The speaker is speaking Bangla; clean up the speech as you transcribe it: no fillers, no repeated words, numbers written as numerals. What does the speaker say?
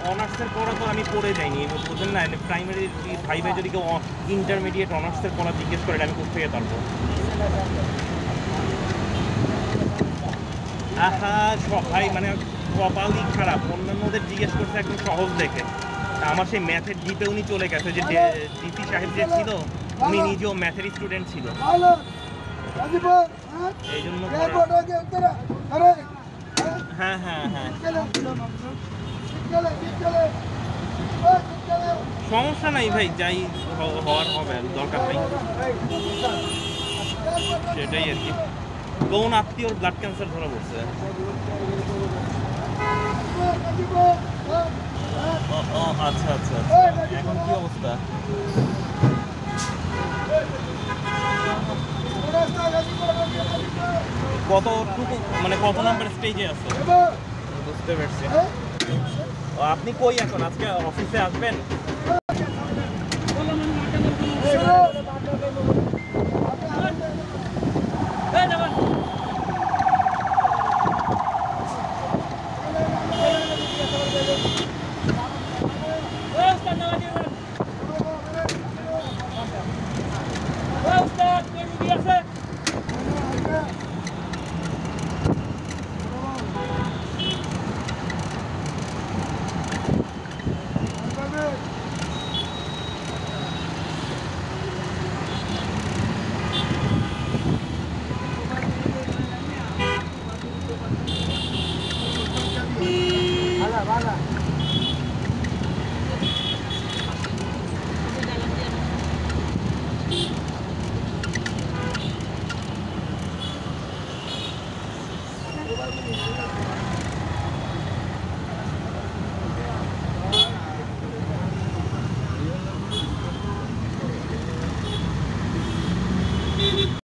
অনার্সের পড়া তো আমি পড়ে যাইনি, বুঝলেন না? প্রাইমারি 5-এ যদি কেউ ইন্টারমিডিয়েট অনার্সের পড়া জিজ্ঞেস করে আমি কোথা থেকে পারবো? আহা ভাই, মানে কপালই খারাপ, অন্যান্যদের জিজ্ঞেস করছে একদম সহজ দেখে। আমার সেই ম্যাথের জিপে উনি চলে গেছে, যে ডিসি সাহেব যে ছিল উনি নিজেও ম্যাথের স্টুডেন্ট ছিল, এই জন্য। হ্যাঁ হ্যাঁ হ্যাঁ, সমস্যা নাই ভাই, যাই হওয়ার হবে, দরকার নেই, সেটাই আর কি। কোন আত্মীয়র ব্লাড ক্যান্সার ধরা পড়ছে? আচ্ছা আচ্ছা, এখন কি অবস্থা? কতটুকু, মানে কত নাম্বার স্টেজে আছে? বুঝতে পারছি। আপনি কই এখন? আজকে অফিসে আসবেন? Vale.